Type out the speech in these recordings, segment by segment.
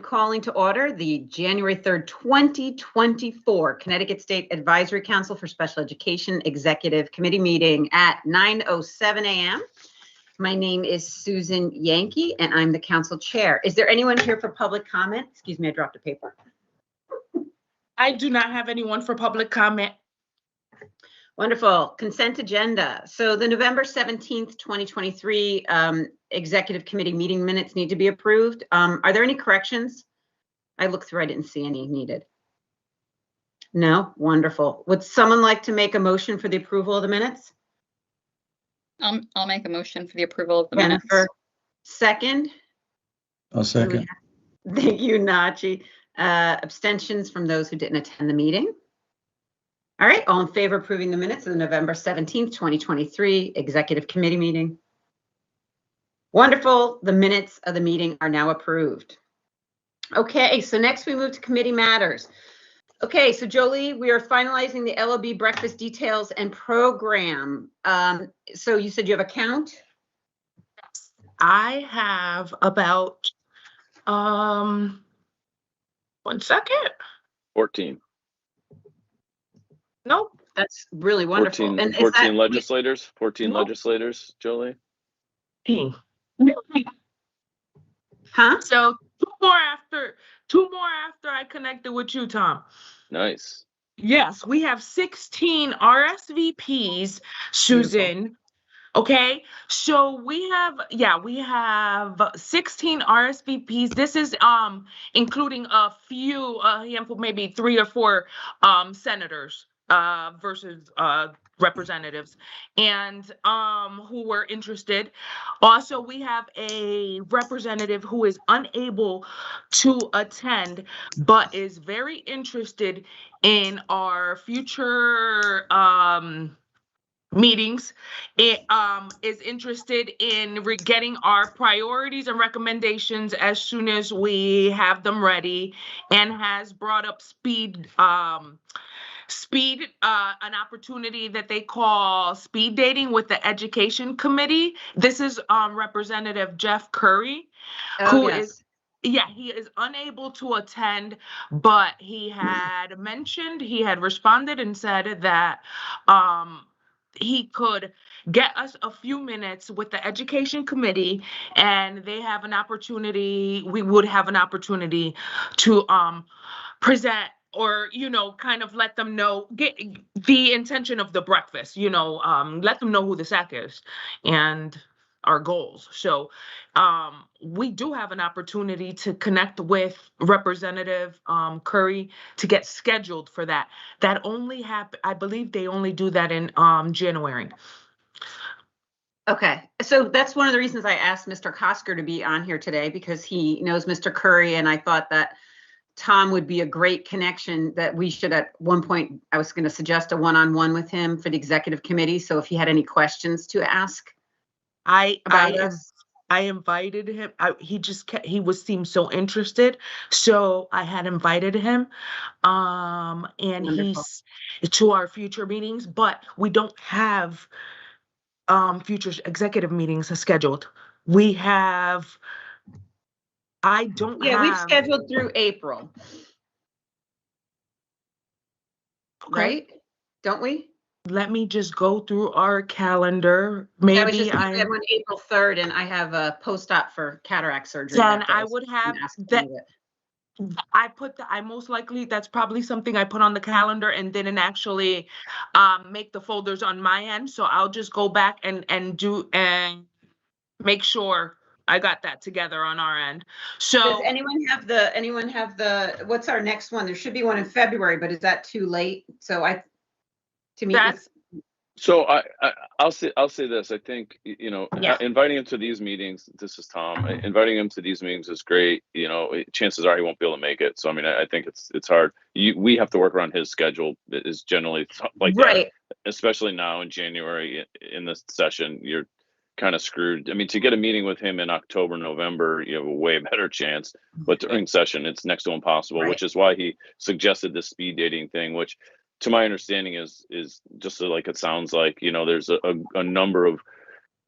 am calling to order the January 3rd, 2024 Connecticut State Advisory Council for Special Education Executive Committee meeting at 9:07 a.m. My name is Susan Yankee, and I'm the council chair. Is there anyone here for public comment? Excuse me, I dropped a paper. I do not have anyone for public comment. Wonderful. Consent agenda. So the November 17th, 2023 Executive Committee meeting minutes need to be approved. Are there any corrections? I looked through, I didn't see any needed. No? Wonderful. Would someone like to make a motion for the approval of the minutes? I'll make a motion for the approval of the Jennifer, minutes. second. I'll second. Thank you, Nachi. Abstentions from those who didn't attend the meeting. All right, all in favor of approving the minutes of the November 17th, 2023 Executive Committee meeting? Wonderful. The minutes of the meeting are now approved. Okay, so next we move to committee matters. Okay, so Jolie, we are finalizing the LOB breakfast details and program. So you said you have a count? I have about, 1 second. 14. Nope. That's really wonderful. 14, And 14 legislators, 14 Nope. legislators, Jolie. Huh? So two more after I connected with you, Tom. Nice. Yes, we have 16 RSVPs, Susan. Okay, so we have 16 RSVPs. This is including a few, maybe 3 or 4 senators versus representatives, and who were interested. Also, we have a representative who is unable to attend, but is very interested in our future meetings. It is interested in getting our priorities and recommendations as soon as we have them ready, and has brought up speed, an opportunity that they call speed dating with the Education Committee. This is Representative Jeff Curry, who is, he is unable to attend, but he had responded and said that he could get us a few minutes with the Education Committee, and we would have an opportunity to present, or, kind of let them know, get the intention of the breakfast, let them know who the SAC is and our goals. So we do have an opportunity to connect with Representative Curry to get scheduled for that. That only I believe they only do that in January. Okay, so that's one of the reasons I asked Mr. Kosker to be on here today, because he knows Mr. Curry, and I thought that Tom would be a great connection, that we should at one point, I was going to suggest a one-on-one with him for the executive committee. So if he had any questions to ask I invited him. He seemed so interested. So I had invited him, and Wonderful. he's to our future meetings, but we don't have future executive meetings scheduled. We've scheduled through April. Okay. Right? Don't we? Let me just go through our calendar. I was Maybe just thinking on April 3rd, and I have a post-op for cataract surgery. then that day, I so would I'm have asking that. you I most likely, that's probably something I put on the calendar and didn't actually make the folders on my end. So I'll just go back and make sure I got that together on our end. So Does anyone have the, what's our next one? There should be one in February, but is that too late? So to meet with, So I'll say this. I think, Yeah. inviting him to these meetings, this is Tom, inviting him to these meetings is great. Chances are he won't be able to make it. So, I mean, I think it's hard. We have to work around his schedule. It is generally like right. that, especially now in January in this session, you're kind of screwed. I mean, to get a meeting with him in October, November, you have a way better chance, but during session, it's next to impossible, Right. which is why he suggested this speed dating thing, which to my understanding is just like it sounds like, there's a number of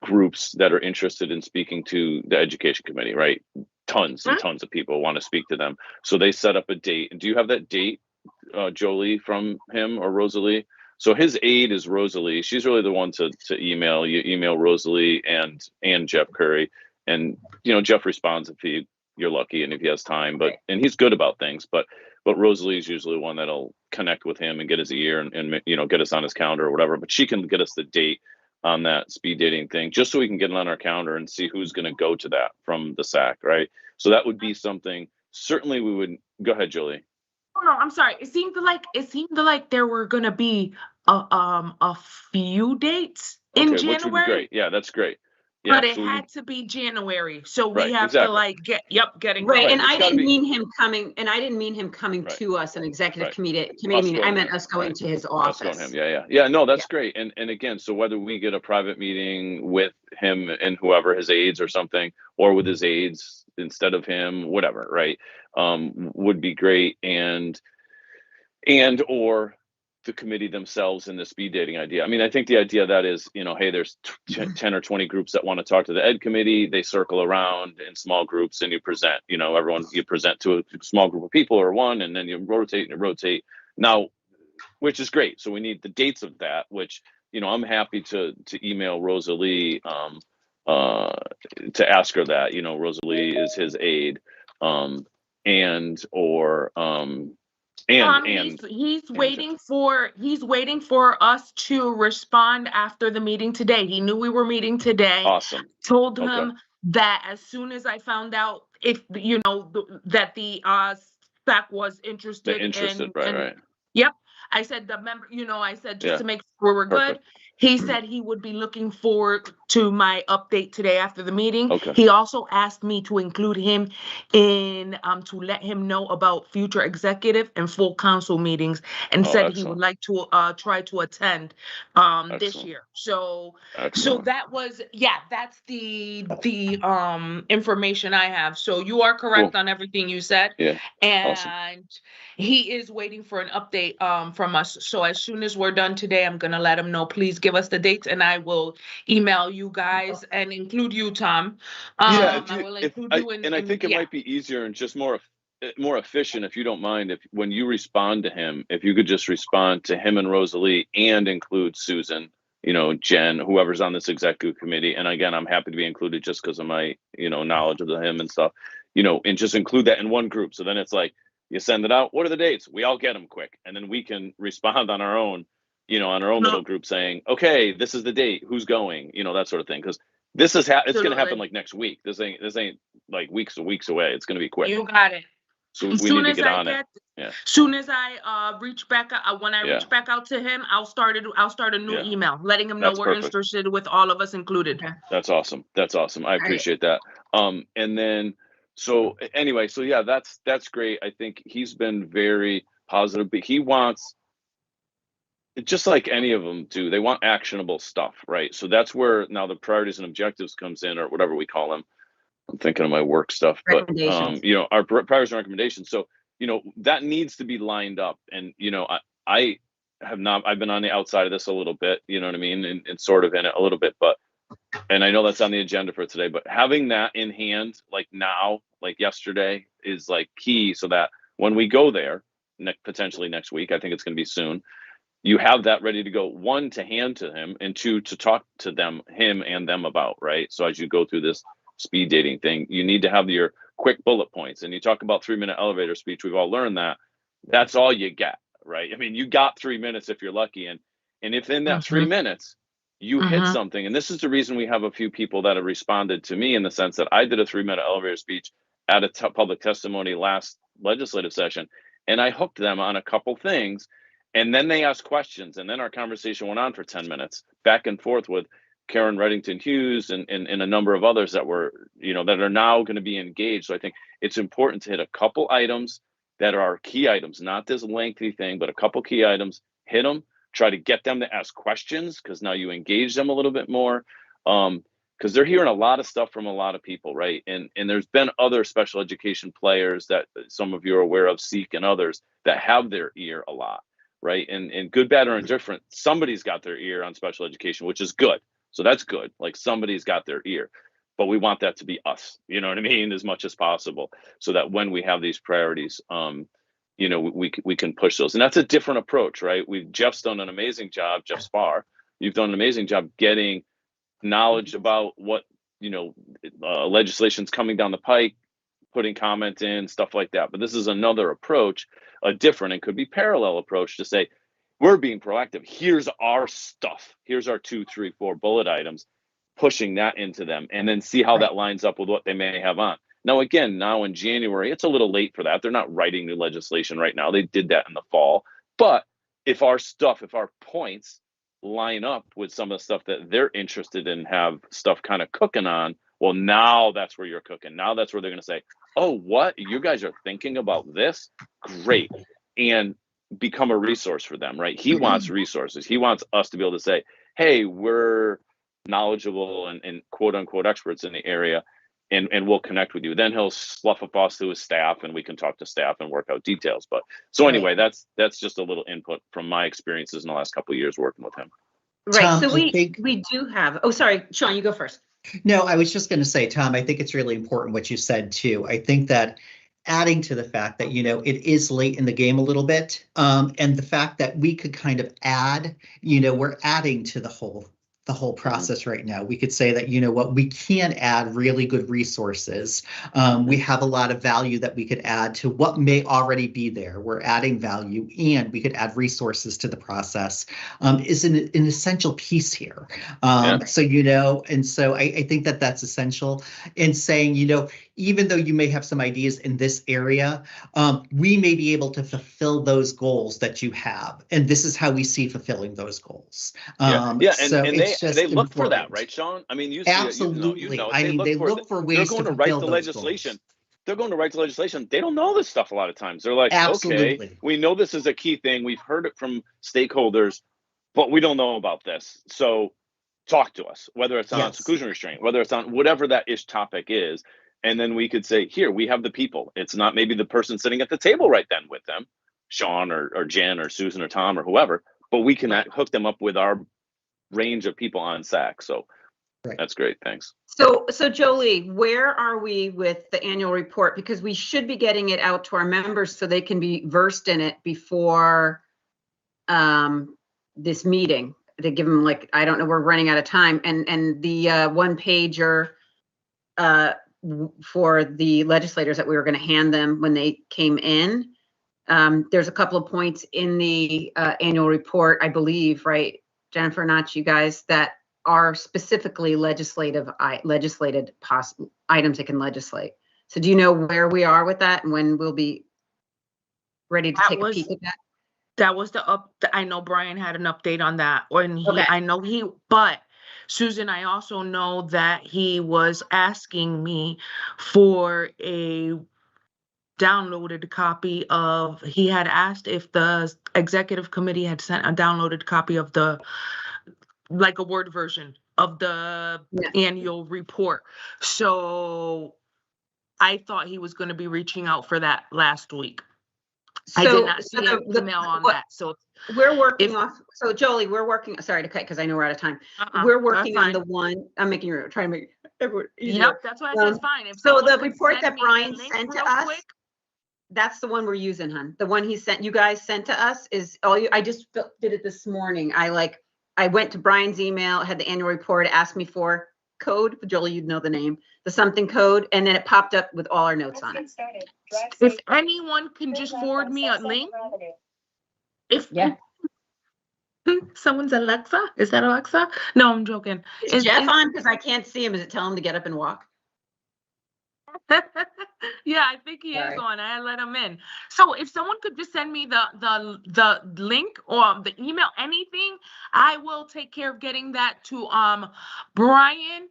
groups that are interested in speaking to the Education Committee, right? tons and tons of people want to speak to them. So they set up a date. And do you have that date, Jolie, from him or Rosalie? So his aide is Rosalie. She's really the one to email. You email Rosalie and Jeff Curry, and Jeff responds if you're lucky and if he has time. And he's good about things. But Rosalie is usually one that'll connect with him and get his ear and get us on his calendar or whatever. But she can get us the date on that speed dating thing, just so we can get it on our calendar and see who's going to go to that from the SAC, right? So that would be something. Certainly, we would. Go ahead, Julie. Oh, no, I'm sorry. It seemed like there were going to be a few dates in January. Which would be great. Yeah, that's great. Yeah, but it had to be January, so we right, have exactly. to getting right. going. And I didn't mean him coming. And I didn't mean him coming right. to us, an executive right. committee meeting. I meant us going right. to his office. Us going him. Yeah. No, that's great. And again, so whether we get a private meeting with him and whoever, his aides or something, or with his aides instead of him, whatever, right, would be great. And or the committee themselves in the speed dating idea. I mean, I think the idea that is, hey, there's 10 or 20 groups that want to talk to the ed committee. They circle around in small groups and you present, you present to a small group of people or one, and then you rotate now, which is great. So we need the dates of that, which, I'm happy to email Rosalie to ask her that. Rosalie is his aide, he's waiting for us to respond after the meeting today. He knew we were meeting today. Awesome. Told him that as soon as I found out if that the SAC was interested. Right. Yep. I said just to make sure we're good. He said he would be looking forward to my update today after the meeting. Okay. He also asked me to include him in to let him know about future executive and full council meetings, and said excellent. he would like to try to attend this year. So that was that's the information I have. So you are correct on everything you said. Yeah. And awesome. He is waiting for an update from us. So as soon as we're done today, I'm gonna let him know. Please give us the dates, and I will email you guys and include you, Tom. I will include you in. And I think it might be easier and just more efficient, if you don't mind, if when you respond to him, if you could just respond to him and Rosalie and include Susan, Jen, whoever's on this executive committee. And again, I'm happy to be included just because of my, knowledge of him and stuff, and just include that in one group. So then it's like, you send it out. What are the dates? We all get them quick. And then we can respond on our own, little group saying, okay, this is the date. Who's going? That sort of thing. Because this is it's going to happen like next week. This ain't like weeks away. It's going to be quick. You got it. So we need to get on it. Yeah. Soon as I reach back out, when I reach back out to him, I'll start a new email letting him know we're interested with all of us included. That's awesome. I appreciate that. And then so anyway, so yeah, that's great. I think he's been very positive, but he wants, just like any of them do, they want actionable stuff, right? So that's where now the priorities and objectives comes in, or whatever we call them. I'm thinking of my work stuff, but our priorities and recommendations. So that needs to be lined up, and I have not. I've been on the outside of this a little bit, you know what I mean, and sort of in it a little bit, and I know that's on the agenda for today. But having that in hand, like now, like yesterday, is like key, so that when we go there, potentially next week, I think it's going to be soon. You have that ready to go, one, to hand to him, and two, to talk to him and them about, right? So as you go through this speed dating thing, you need to have your quick bullet points. And you talk about 3-minute elevator speech. We've all learned that that's all you get, right? I mean, you got 3 minutes if you're lucky. And if in that 3 minutes you hit something, and this is the reason we have a few people that have responded to me, in the sense that I did a 3-minute elevator speech at a public testimony last legislative session, and I hooked them on a couple things. And then they asked questions, and then our conversation went on for 10 minutes, back and forth with Karen Reddington Hughes and a number of others that were, that are now going to be engaged. So I think it's important to hit a couple items that are key items, not this lengthy thing, but a couple key items, hit them, try to get them to ask questions, because now you engage them a little bit more, because they're hearing a lot of stuff from a lot of people, right? And there's been other special education players that some of you are aware of, Seek and others, that have their ear a lot. Right. And good, bad, or indifferent, somebody's got their ear on special education, which is good. So that's good. Like, somebody's got their ear. but we want that to be us, you know what I mean, as much as possible, so that when we have these priorities, you know, we can push those. And that's a different approach, right? Jeff's done an amazing job. Jeff Spar, you've done an amazing job getting knowledge about what, you know, legislation's coming down the pike, putting comment in, stuff like that. But this is another approach, a different and could be parallel approach to say, we're being proactive. Here's our stuff. Here's our 2, 3, 4 bullet items, pushing that into them, and then see how that lines up with what they may have on. Now, again, now in January, it's a little late for that. They're not writing new legislation right now. They did that in the fall. But if our points line up with some of the stuff that they're interested in, have stuff kind of cooking on, well, now that's where you're cooking. Now that's where they're going to say, oh, what? You guys are thinking about this? Great. And become a resource for them, right? He wants resources. He wants us to be able to say, hey, we're knowledgeable and quote unquote experts in the area, and we'll connect with you. Then he'll slough up us to his staff, and we can talk to staff and work out details. But so anyway, that's just a little input from my experiences in the last couple of years working with him. Right. Tom, So we do have, oh, sorry, Sean, you go first. No, I was just going to say, Tom, I think it's really important what you said too. I think that adding to the fact that, you know, it is late in the game a little bit, and the fact that we could kind of add, you know, we're adding to the whole process right now. We could say that, you know what, we can add really good resources. We have a lot of value that we could add to what may already be there. We're adding value, and we could add resources to the process, is an essential piece here. So, you know, and so I think that that's essential in saying, you know, even though you may have some ideas in this area, we may be able to fulfill those goals that you have. And this is how we see fulfilling those goals. And they look for that, right, Sean? I mean, you absolutely. You know, I mean, they look for ways to fulfill those legislation. Goals. They're going to write the legislation. They don't know this stuff a lot of times. They're like, absolutely. Okay, we know this is a key thing. We've heard it from stakeholders, but we don't know about this. So talk to us, whether it's on seclusion restraint, whether it's on whatever that ish topic is. And then we could say, here, we have the people. It's not maybe the person sitting at the table right then with them, Sean or Jen or Susan or Tom or whoever, but we can hook them up with our range of people on SAC. So that's great. Thanks. So Jolie, where are we with the annual report? Because we should be getting it out to our members so they can be versed in it before this meeting. They give them, like, I don't know, we're running out of time. And the one pager for the legislators that we were going to hand them when they came in. There's a couple of points in the annual report, I believe, right, Jennifer, not you guys, that are specifically legislated items that can legislate. So do you know where we are with that and when we'll be ready to take a peek at that? That was I know Brian had an update on that, Okay. But Susan, I also know that he was asking me for a downloaded copy of, he had asked if the executive committee had sent a downloaded copy of the, like a Word version of the annual report. So I thought he was going to be reaching out for that last week. I did not see an email on that. So we're working off. So Jolie, we're working. Sorry to cut because I know we're out of time. We're working on the one. I'm making you trying to make everyone easier. Yep, that's why I said fine. If so the report that Brian sent to us, that's the one we're using, hon. The one he sent, you guys sent to us, is all you. I just did it this morning. I went to Brian's email, had the annual report, asked me for code. Jolie, you'd know the name, the something code, and then it popped up with all our notes on it. If anyone can just forward me a link. If someone's Alexa, is that Alexa? No, I'm joking. Is Jeff on? Because I can't see him. Is it telling him to get up and walk? Yeah, I think he is on. I let him in. So if someone could just send me the link or the email, anything, I will take care of getting that to Brian.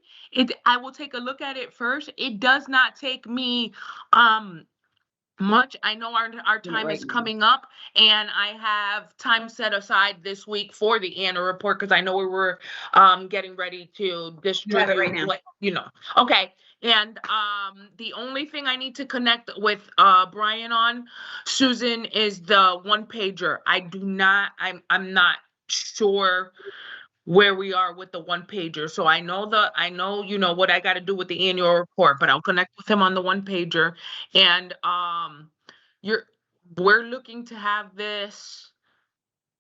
I will take a look at it first. It does not take me much. I know our time is coming up, and I have time set aside this week for the annual report because I know we were getting ready to distribute right now. Okay. And the only thing I need to connect with Brian on, Susan, is the one pager. I'm not sure where we are with the one pager. So I know what I got to do with the annual report, but I'll connect with him on the one pager. And we're looking to have this.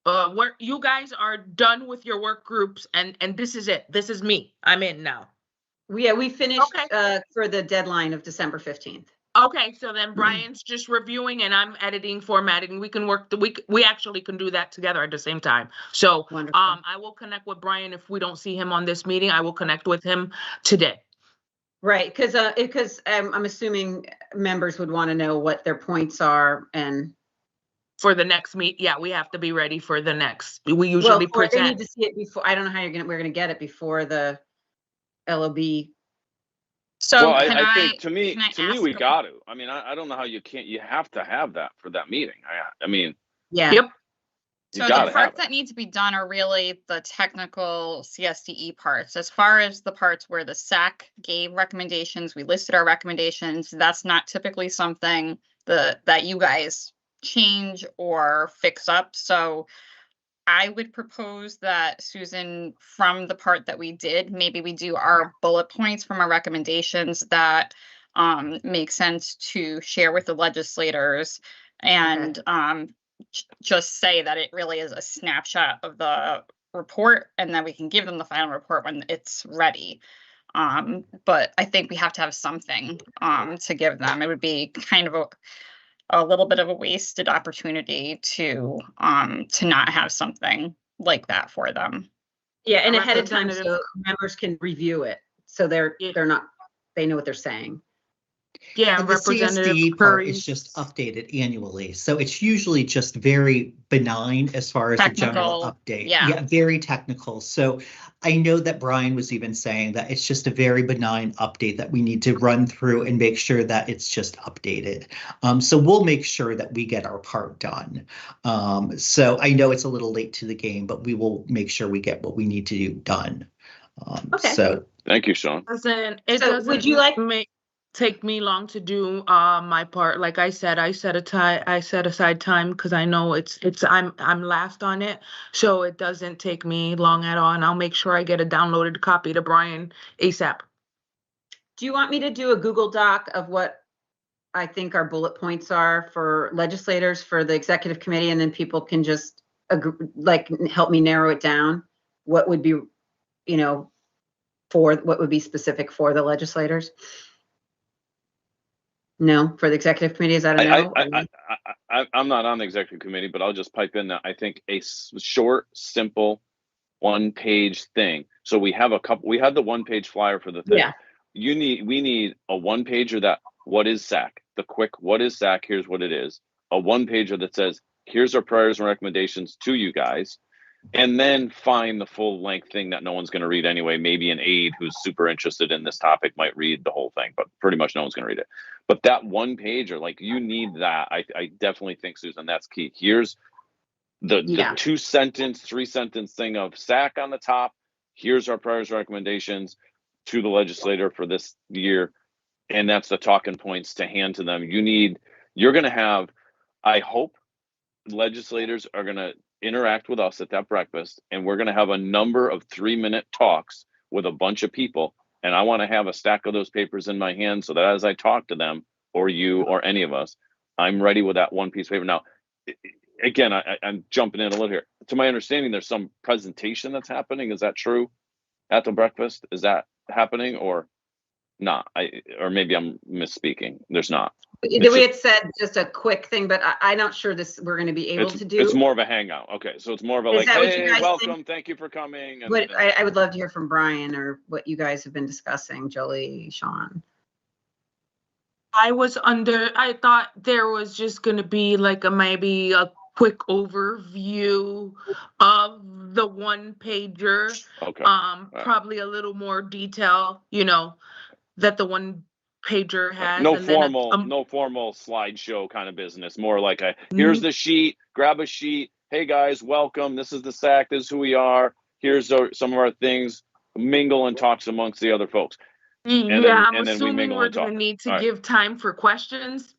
Where you guys are done with your work groups, and this is it. This is me. I'm in now. We finished for the deadline of December 15th. Okay, so then Brian's just reviewing and I'm editing, formatting. We can work we actually can do that together at the same time. So Wonderful. I will connect with Brian. If we don't see him on this meeting, I will connect with him today. Right, because I'm assuming members would want to know what their points are and for the next meet. Yeah, we have to be ready for the next. We usually present. They need to see it before. I don't know how we're gonna get it before the LOB. So I think to me we got to. I mean, I don't know how you can't. You have to have that for that meeting. I mean, yeah. Yep. So the parts that need to be done are really the technical CSDE parts. As far as the parts where the SAC gave recommendations, we listed our recommendations. That's not typically something that you guys change or fix up. So I would propose that, Susan, from the part that we did, maybe we do our bullet points from our recommendations that make sense to share with the legislators, and just say that it really is a snapshot of the report, and then we can give them the final report when it's ready. But I think we have to have something to give them. It would be kind of a little bit of a wasted opportunity to not have something like that for them. Yeah, and ahead of time so members can review it. So they know what they're saying. Yeah, and the CSDE part is just updated annually. So it's usually just very benign as far as technical, the general update. Yeah, very technical. So I know that Brian was even saying that it's just a very benign update that we need to run through and make sure that it's just updated. So we'll make sure that we get our part done. So I know it's a little late to the game, but we will make sure we get what we need to do done. So thank you, Sean. Would you like take me long to do my part? Like I said, I set aside time because I know I'm last on it, so it doesn't take me long at all, and I'll make sure I get a downloaded copy to Brian ASAP. Do you want me to do a Google Doc of what I think our bullet points are for legislators for the executive committee, and then people can just help me narrow it down? What would be, what would be specific for the legislators? No, for the executive committee, is that a no? I'm not on the executive committee, but I'll just pipe in that I think a short, simple, one-page thing. So we have the one-page flyer for the thing. Yeah. We need a one-pager that, what is SAC? The quick, what is SAC? Here's what it is. A one-pager that says, here's our priorities and recommendations to you guys. And then find the full length thing that no one's going to read anyway. Maybe an aide who's super interested in this topic might read the whole thing, but pretty much no one's going to read it. But that one pager, you need that. I definitely think, Susan, that's key. Here's the 2-sentence, 3-sentence thing of SAC on the top. Here's our priorities recommendations to the legislator for this year. And that's the talking points to hand to them. You're going to have, I hope legislators are going to interact with us at that breakfast, and we're going to have a number of 3-minute talks with a bunch of people, and I want to have a stack of those papers in my hand so that as I talk to them, or you or any of us, I'm ready with that one piece of paper. Now again, I'm jumping in a little here. To my understanding, there's some presentation that's happening. Is that true at the breakfast? Is that happening or not? Or maybe I'm misspeaking. There's not. The way it said, just a quick thing, but I'm not sure we're going to be able to do. It's more of a hangout. Okay, so it's more of a hey, welcome, think? Thank you for coming. But I would love to hear from Brian or what you guys have been discussing, Jolie, Sean. I thought there was just going to be maybe a quick overview of the one pager. Okay. Probably a little more detail, that the one pager has. No formal slideshow kind of business. More like here's the sheet, grab a sheet. Hey guys, welcome. This is the SAC. This is who we are. Here's some of our things. Mingle and talks amongst the other folks. I'm assuming we're going to need to give time for questions.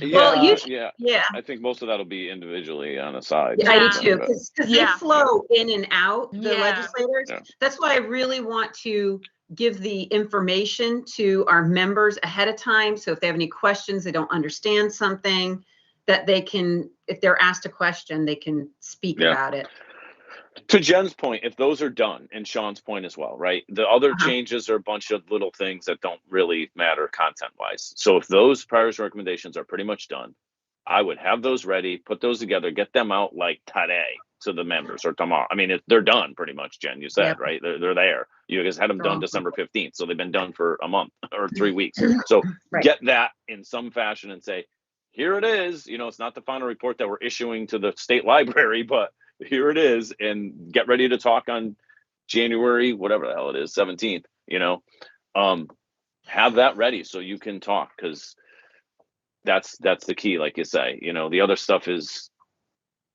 Yeah. I think most of that'll be individually on the side. Yeah, I do too, because they flow in and out, the Yeah. legislators. Yeah. That's why I really want to give the information to our members ahead of time. So if they have any questions, they don't understand something, that they can, if they're asked a question, they can speak about it. To Jen's point, if those are done, and Sean's point as well, right? The other changes are a bunch of little things that don't really matter content-wise. So if those priority recommendations are pretty much done, I would have those ready, put those together, get them out like today to the members or tomorrow. I mean, they're done pretty much, Jen, you said, right? They're there. You guys had them done December 15th, so they've been done for a month or 3 weeks. So get that in some fashion and say, here it is. You know, it's not the final report that we're issuing to the state library, but here it is, and get ready to talk on January, whatever the hell it is, 17th, you know, have that ready so you can talk, because that's the key. Like you say, you know, the other stuff is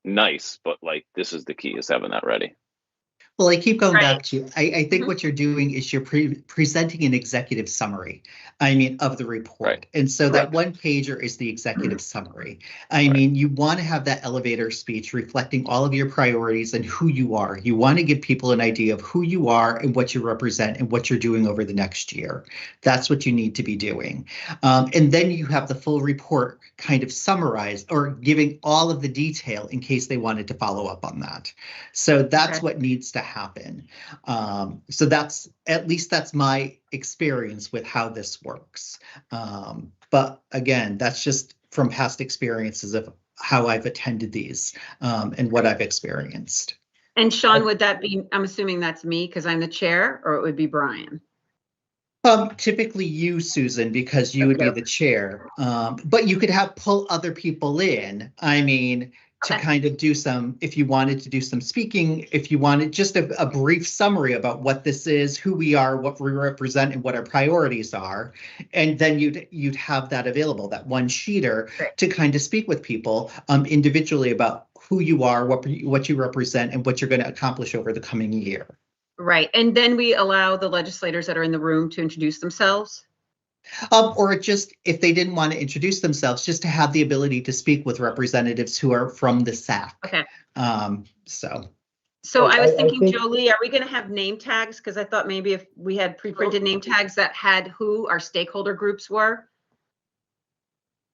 nice, but like, this is the key, is having that ready. Well, I keep going back to, I think what you're doing is you're presenting an executive summary, of the report. And so that one pager is the executive summary. I mean, you want to have that elevator speech reflecting all of your priorities and who you are. You want to give people an idea of who you are and what you represent and what you're doing over the next year. That's what you need to be doing. And then you have the full report kind of summarized or giving all of the detail in case they wanted to follow up on that. So that's what needs to happen. So that's, at least that's my experience with how this works. But again, that's just from past experiences of how I've attended these and what I've experienced. And Sean, would that be, I'm assuming that's me because I'm the chair, or it would be Brian? Typically you, Susan, because you would be the chair, but you could pull other people in. I mean, to kind of do some, if you wanted to do some speaking, if you wanted just a brief summary about what this is, who we are, what we represent, and what our priorities are. And then you'd have that available, that one sheeter to kind of speak with people individually about who you are, what you represent, and what you're going to accomplish over the coming year. Right. And then we allow the legislators that are in the room to introduce themselves. Or just, if they didn't want to introduce themselves, just to have the ability to speak with representatives who are from the SAC. Okay. So I was thinking, Jolie, are we going to have name tags? Because I thought maybe if we had pre-printed name tags that had who our stakeholder groups were.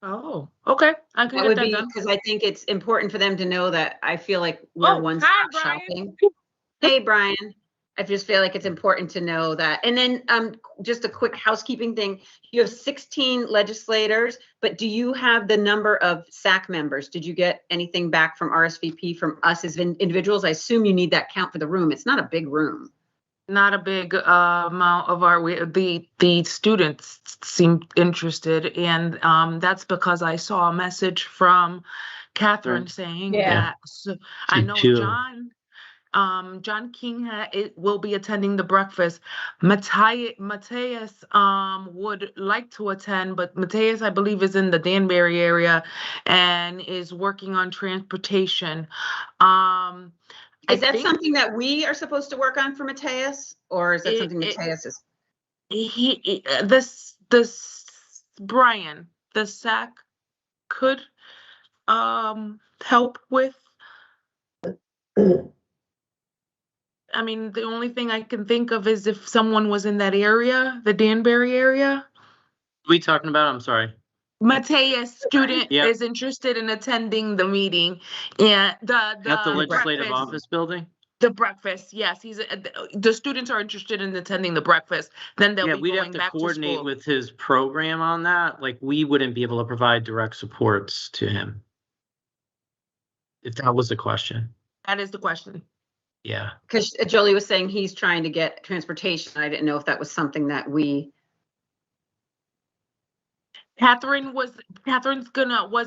Oh, okay. I can get that done. Because I think it's important for them to know that I feel like we're one-stop shopping. Hey, Brian. I just feel like it's important to know that. And then just a quick housekeeping thing. You have 16 legislators, but do you have the number of SAC members? Did you get anything back from RSVP from us as individuals? I assume you need that count for the room. It's not a big room. Not a big amount of the students seem interested, and that's because I saw a message from Catherine saying that. So I know John King will be attending the breakfast. Mateus would like to attend, but Mateus, I believe, is in the Danbury area and is working on transportation. Is that something that we are supposed to work on for Mateus, or is that something Mateus is? Brian, the SAC could help with. I mean, the only thing I can think of is if someone was in that area, the Danbury area. What are we talking about? I'm sorry. Mateus, student, is interested in attending the meeting, and at the legislative office building. The breakfast, yes, the students are interested in attending the breakfast. Then they'll be going back to school. We'd have to coordinate with his program on that. Like, we wouldn't be able to provide direct supports to him. If that was the question. That is the question. Yeah. Because Jolie was saying he's trying to get transportation. I didn't know if that was something that we. Catherine was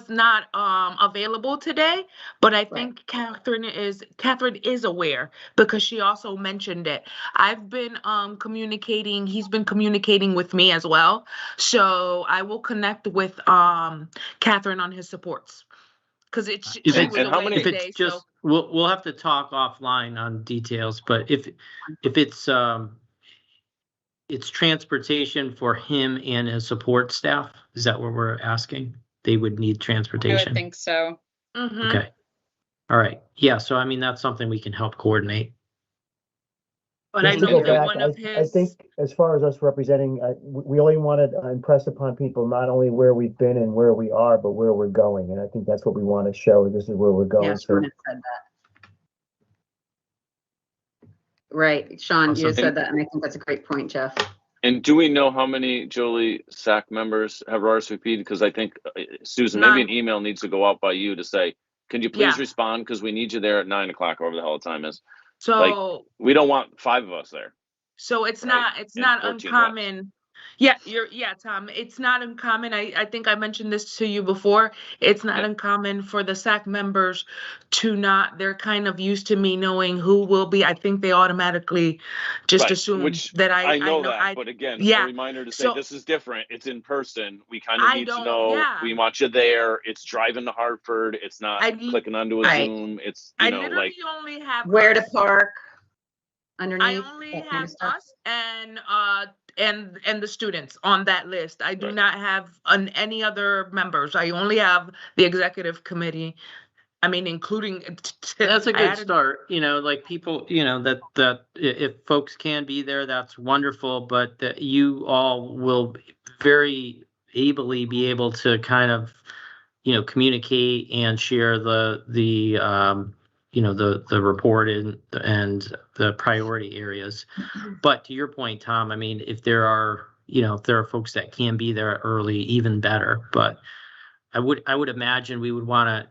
not available today, but I think Catherine is aware because she also mentioned it. I've been communicating, he's been communicating with me as well. So I will connect with Catherine on his supports. Because we'll have to talk offline on details, but if it's transportation for him and his support staff, is that what we're asking? they would need I transportation? would think so. Mhm. Okay. All right. Yeah. So, I mean, that's something we can help coordinate. But I Just to know go that back, one of I his, think as far as us representing, we only want to impress upon people not only where we've been and where we are, but where we're going. And I think that's what we want to show. This is where we're going. Yeah, Sean had said that. Right, Sean, you Awesome. said that, and I think that's a great point, Jeff. And do we know how many, Jolie, SAC members have RSVP'd? Because I think, Susan, None. maybe an email needs to go out by you to say, can you please Yeah. respond? Because we need you there at 9 o'clock, or whatever the hell the time is. so We don't want 5 of us there. So it's Right, it's and not 14 reps. uncommon. Yeah, Tom. It's not uncommon. I think I mentioned this to you before. It's not Yeah. uncommon for the SAC members to not, they're kind of used to me knowing who will be. I think they automatically just Right, assume which that I know that, but again, yeah. a reminder to say So- this is different. It's in person. We kind of I need to don't- know. yeah. We want you there. It's driving to Hartford. It's not I- clicking onto a Right. Zoom. It's I you know literally like only have Where to us. park I underneath. only that kind have of stuff. us and the students on that list. I do Right. not have any other members. I only have the executive committee. I mean, including. That's a I good added- start, like people, that if folks can be there, that's wonderful, but that you all will very ably be able to kind of, communicate and share the report and the priority areas. But to your point, Tom, I mean, if there are folks that can be there early, even better. But I would imagine we would want to,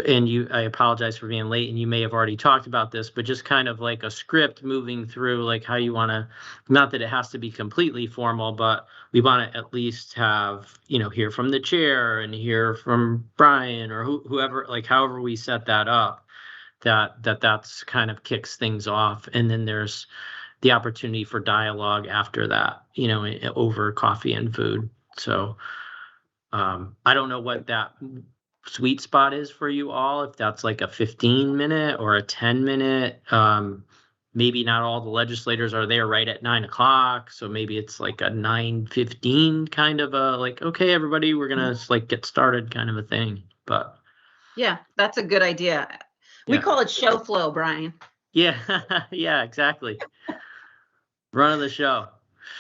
and I apologize for being late, and you may have already talked about this, but just kind of like a script moving through, like how you want to, not that it has to be completely formal, but we want to at least have, hear from the chair and hear from Brian or whoever, like however we set that up, that's kind of kicks things off. And then there's the opportunity for dialogue after that, over coffee and food. So I don't know what that sweet spot is for you all, if that's like a 15-minute or a 10-minute. Maybe not all the legislators are there right at 9 o'clock, so maybe it's like a 9:15 kind of a like, okay, everybody, we're gonna like get started kind of a thing. But Yeah, that's a good idea. We Yeah. call it show flow, Brian. yeah, yeah, exactly. Run of the show.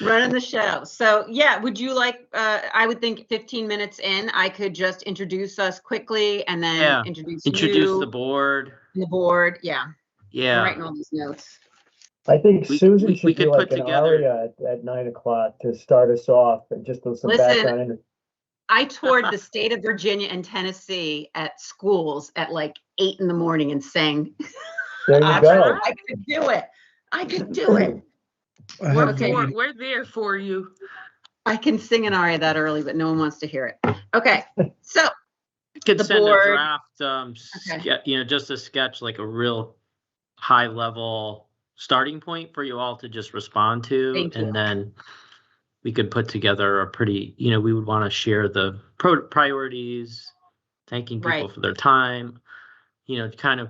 Running the show. So yeah, would you like, I would think 15 minutes in, I could just introduce us quickly and then Yeah. introduce Introduce you, the board. the board. Yeah, I'm Yeah. writing all these notes. I think We- Susan we should could do like put an together- aria at 9 o'clock to start us off and just with some Listen, background. I toured the state of Virginia and Tennessee at schools at like 8 in the morning and sang. There you go. I could do it. I could do it. I have Okay. one- We're there for you. I can sing an aria that early, but no one wants to hear it. Okay, so Could The send board- a draft, Okay. just a sketch, like a real high level starting point for you all to just respond to. Thank you. And then we could put together a pretty, we would want to share the priorities, thanking people Right. for their time, kind of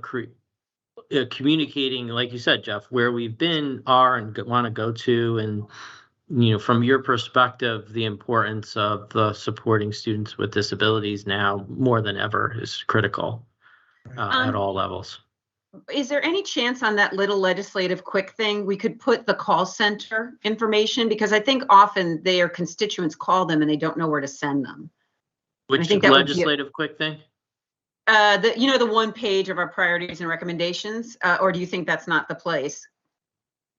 communicating, like you said, Jeff, where we've been, are, and want to go to, and from your perspective, the importance of supporting students with disabilities now more than ever is critical at all levels. is there any chance on that little legislative quick thing, we could put the call center information? Because I think often their constituents call them and they don't know where to send them. Which think that would be a- legislative quick thing? The one page of our priorities and recommendations, or do you think that's not the place?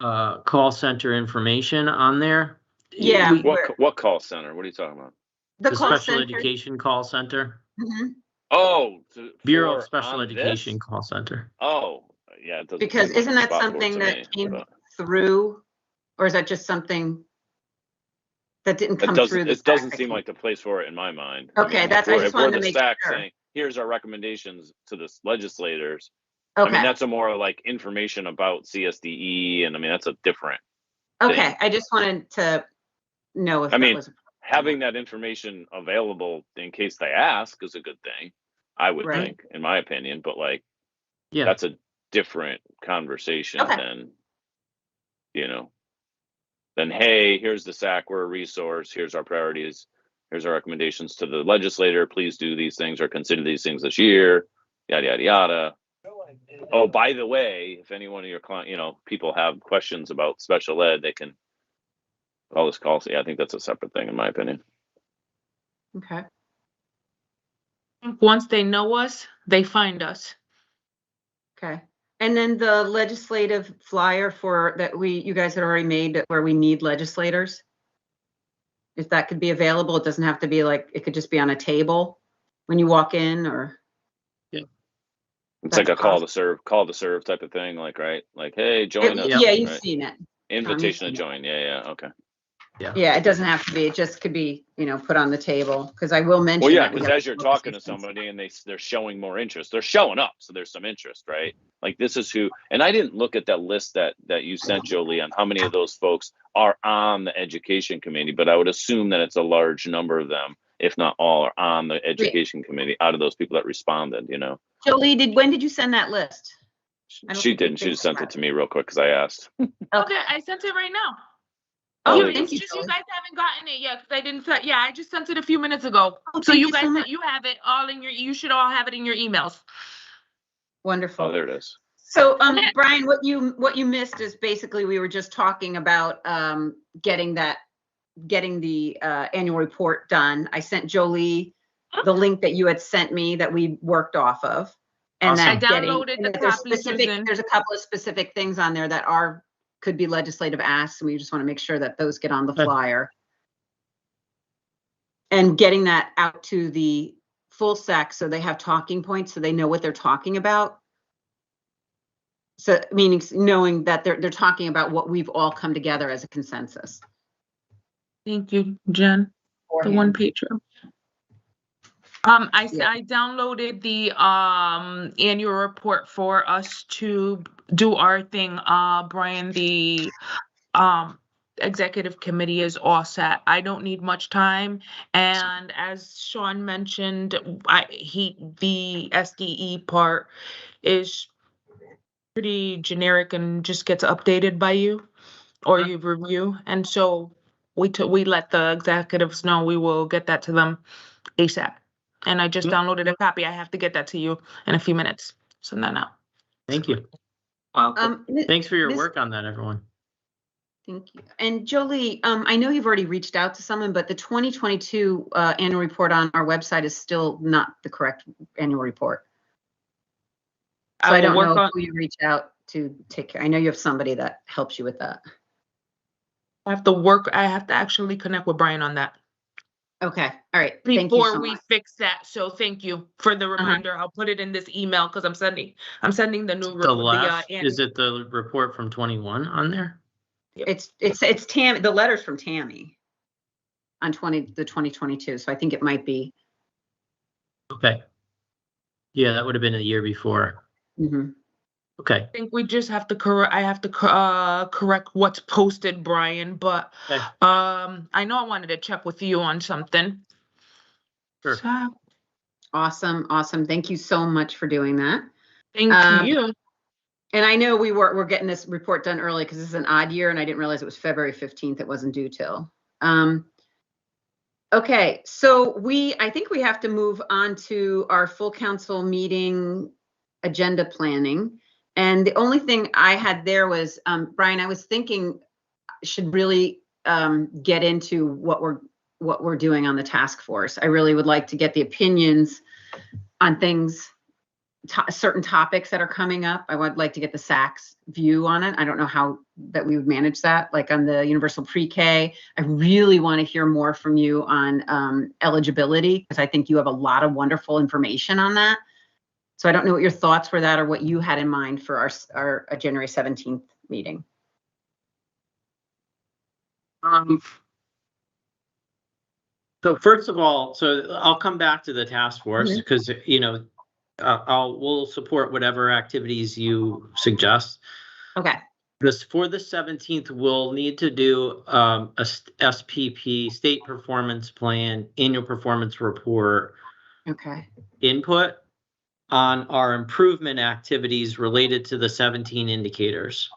Call center information on there? Yeah. We- what call center? What are you talking about? The The call special center. education call center? Mhm. Oh, Bureau of for Special on Education this? call center. Oh, yeah. It doesn't Because seem like isn't the that spot for it something to that me, came but through? Or is that just something that didn't come through the It doesn't SAC? seem like the place for it in my mind. Okay, that's- I if just we're wanted to the make SAC sure. saying, here's our recommendations to the legislators. I mean, Okay, that's a more like information about CSDE, and I mean, that's a different. okay, I just wanted to know if I that mean, was. Having that information available in case they ask is a good thing, I would Right. think, in my opinion, but like, Yeah. that's a different conversation Okay. than, than, hey, here's the SAC, we're a resource, here's our priorities. here's our recommendations to the legislator. Please do these things or consider these things this year, yada, yada, yada. Oh, by the way, if any one of your client, people have questions about special ed, they can all this calls. Yeah, I think that's a separate thing in my opinion. Okay. Once they know us, they find us. Okay. And then the legislative flyer you guys had already made where we need legislators. If that could be available, it doesn't have to be it could just be on a table when you walk in or. Yeah. It's like a call to serve type of thing. Right. Hey, join us. Yeah, you've right? Seen it. Invitation to join. Yeah. Okay. Yeah, it doesn't have to be. It just could be, put on the table because I will mention. Well, yeah, because as you're talking to somebody and they're showing more interest, they're showing up, so there's some interest, right? This is who. And I didn't look at that list that you sent, Jolie, on how many of those folks are on the education committee, but I would assume that it's a large number of them, if not all, are on the education committee out of those people that responded. Jolie, when did you send that list? She didn't. She just sent it to me real quick because I asked. Okay, I sent it right now. Oh, thank you. You guys haven't gotten it yet because I didn't. Yeah, I just sent it a few minutes ago. So you guys, you have it all in your. You should all have it in your emails. Wonderful. Oh, there it is. So, Brian, what you missed is basically we were just talking about getting the annual report done. I sent Jolie the link that you had sent me that we worked off of, and awesome. that I downloaded the copy. There's a couple of specific things on there that could be legislative asks, and we just want to make sure that those get on the flyer. And getting that out to the full SAC so they have talking points so they know what they're talking about. So meaning knowing that they're talking about what we've all come together as a consensus. Thank you, Jen. The one pager. I downloaded the annual report for us to do our thing. Brian, the executive committee is all set. I don't need much time. And as Sean mentioned, the SDE part is pretty generic and just gets updated by you or you review. And so we let the executives know we will get that to them ASAP. And I just downloaded a copy. I have to get that to you in a few minutes. Send that out. Thank you. Thanks for your work on that, everyone. Thank you. And Jolie, I know you've already reached out to someone, but the 2022 annual report on our website is still not the correct annual report. So I don't know who you reach out to take care. I know you have somebody that helps you with that. I have to actually connect with Brian on that. Okay. All right. Before we fix that. So thank you for the reminder. I'll put it in this email because I'm sending the new report. Is it the report from 21 on there? It's Tammy. The letter's from Tammy on the 2022. So I think it might be. Okay. Yeah, that would have been a year before. Mm-hmm. Okay. I think we just have to correct. I have to correct what's posted, Brian. But okay. I know I wanted to check with you on something. Sure. So, awesome. Thank you so much for doing that. Thank you. And I know we're getting this report done early because this is an odd year, and I didn't realize it was February 15th. It wasn't due till. Okay, so I think we have to move on to our full council meeting agenda planning. And the only thing I had there was, Brian, I was thinking should really get into what we're doing on the task force. I really would like to get the opinions on things, certain topics that are coming up. I would like to get the SAC's view on it. I don't know how that we would manage that, like on the universal pre-K. I really want to hear more from you on eligibility, because I think you have a lot of wonderful information on that. So I don't know what your thoughts were that or what you had in mind for our January 17th meeting. So first of all, I'll come back to the task force because, we'll support whatever activities you suggest. Okay. For the 17th, we'll need to do a SPP, State Performance Plan, Annual Performance Report. Okay. Input on our improvement activities related to the 17 indicators.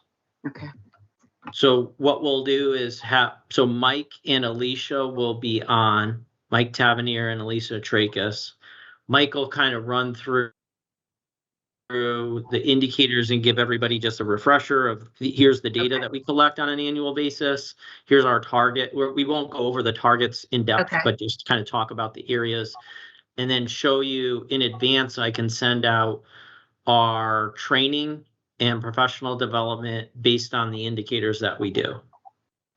Okay. So what we'll do is Mike and Alicia will be on Mike Tavernier and Elisa Tracus. Mike will kind of run through the indicators and give everybody just a refresher of here's the data that we collect on an annual basis. Here's our target. We won't go over the targets in depth, but just kind of talk about the areas and then show you in advance. I can send out our training and professional development based on the indicators that we do.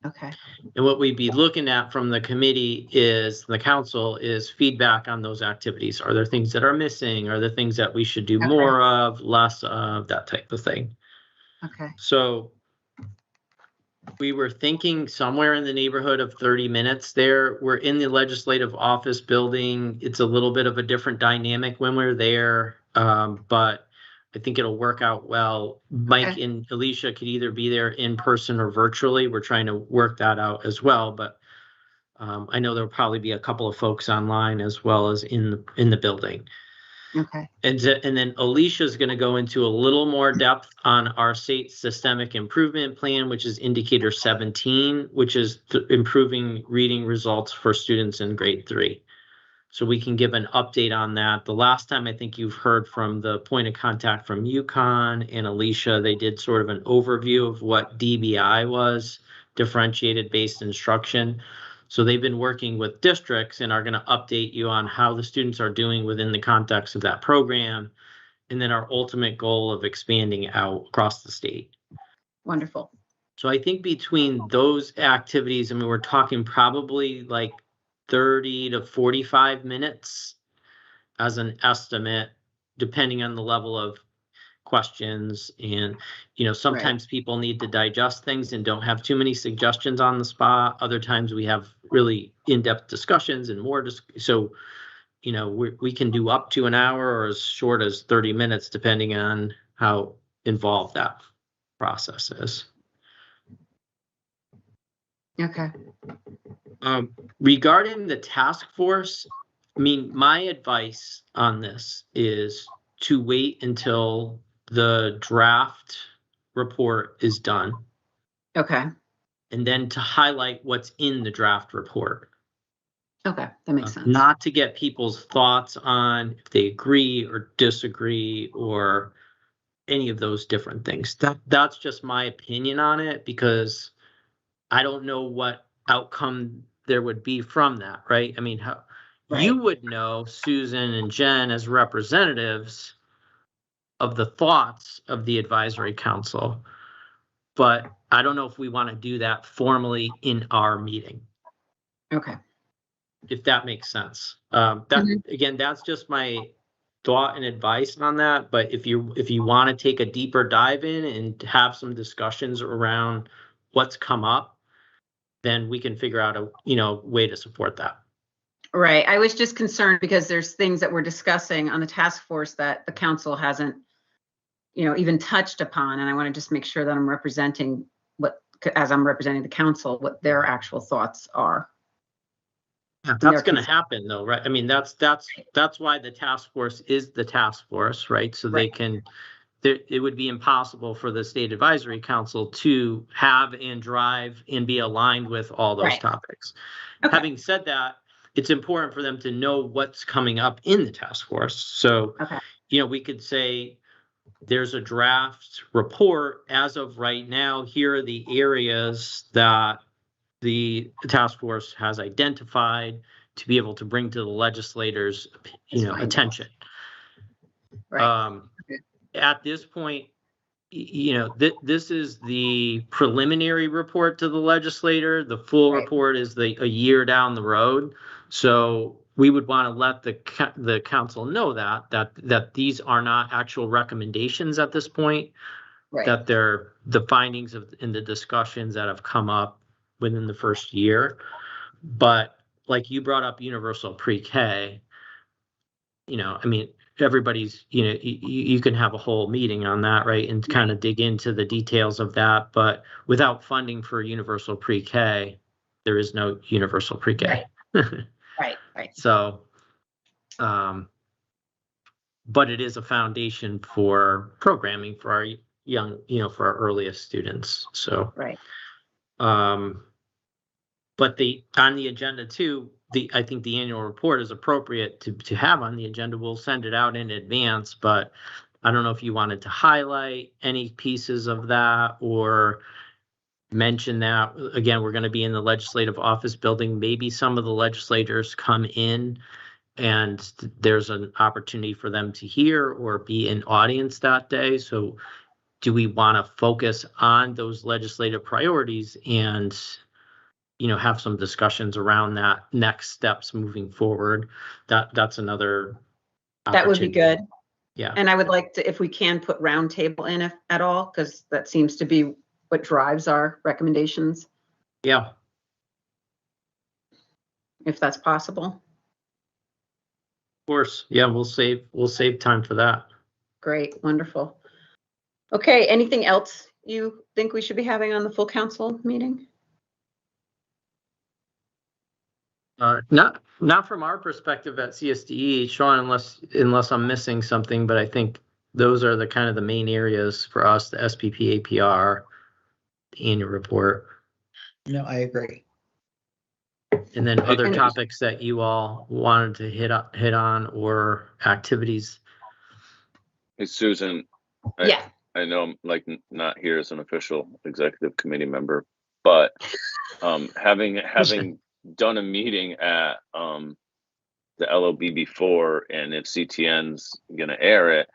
Okay. And what we'd be looking at from the committee is the council is feedback on those activities. Are there things that are missing? Are there things that we should do more of, less of, that type of thing? Okay. So we were thinking somewhere in the neighborhood of 30 minutes there. We're in the legislative office building. It's a little bit of a different dynamic when we're there, but I think it'll work out well. Mike and Alicia could either be there in person or virtually. We're trying to work that out as well, but I know there'll probably be a couple of folks online as well as in the building. Okay. And then Alicia is going to go into a little more depth on our state systemic improvement plan, which is indicator 17, which is improving reading results for students in grade 3. So we can give an update on that. The last time I think you've heard from the point of contact from UConn and Alicia, they did sort of an overview of what DBI was, differentiated based instruction. So they've been working with districts and are going to update you on how the students are doing within the context of that program. And then our ultimate goal of expanding out across the state. Wonderful. So I think between those activities, I mean, we're talking probably like 30 to 45 minutes as an estimate, depending on the level of questions. And, you know, sometimes people need to digest things and don't have too many suggestions on the spot. Other times we have really in-depth discussions and more. So, you know, we can do up to an hour or as short as 30 minutes, depending on how involved that process is. Okay. Regarding the task force, I mean, my advice on this is to wait until the draft report is done. Okay. And then to highlight what's in the draft report. Okay, that makes sense. Not to get people's thoughts on if they agree or disagree or any of those different things. That's just my opinion on it, because I don't know what outcome there would be from that, right? I mean, how you would know, Susan and Jen, as representatives of the thoughts of the advisory council, but I don't know if we want to do that formally in our meeting. Okay. If that makes sense. Again, that's just my thought and advice on that. But if you want to take a deeper dive in and have some discussions around what's come up, then we can figure out a way to support that. Right. I was just concerned because there's things that we're discussing on the task force that the council hasn't, even touched upon. And I want to just make sure that I'm representing as I'm representing the council, what their actual thoughts are. Yeah, that's going to happen though, right? I mean, that's why the task force is the task force, right? So they can, it would be impossible for the state advisory council to have and drive and be aligned with all those topics. Okay. Having said that, it's important for them to know what's coming up in the task force. So, we could say there's a draft report as of right now. Here are the areas that the task force has identified to be able to bring to the legislators, attention. Right. At this point, this is the preliminary report to the legislator. The full report is a year down the road. So we would want to let the council know that these are not actual recommendations at this point. Right. That they're the findings in the discussions that have come up within the first year. But like you brought up universal pre-K, everybody's, you can have a whole meeting on that, right? And kind of dig into the details of that. But without funding for universal pre-K, there is no universal pre-K. Right. So, but it is a foundation for programming for our young, for our earliest students. So, right. But on the agenda too, I think the annual report is appropriate to have on the agenda. We'll send it out in advance, but I don't know if you wanted to highlight any pieces of that or mention that. Again, we're going to be in the legislative office building. Maybe some of the legislators come in and there's an opportunity for them to hear or be in audience that day. So do we want to focus on those legislative priorities and, you know, have some discussions around that next steps moving forward? That's another that would be good. Yeah. And I would like to, if we can, put roundtable in at all, because that seems to be what drives our recommendations. Yeah. If that's possible. Of course. Yeah, we'll save time for that. Great, wonderful. Okay, anything else you think we should be having on the full council meeting? Not from our perspective at CSDE, Sean, unless I'm missing something, but I think those are the kind of the main areas for us, the SPP, APR, the annual report. No, I agree. And then other topics that you all wanted to hit on or activities. Hey, Susan. Yeah. I know I'm like not here as an official executive committee member, but having done a meeting at the LOB before, and if CTN's gonna air it,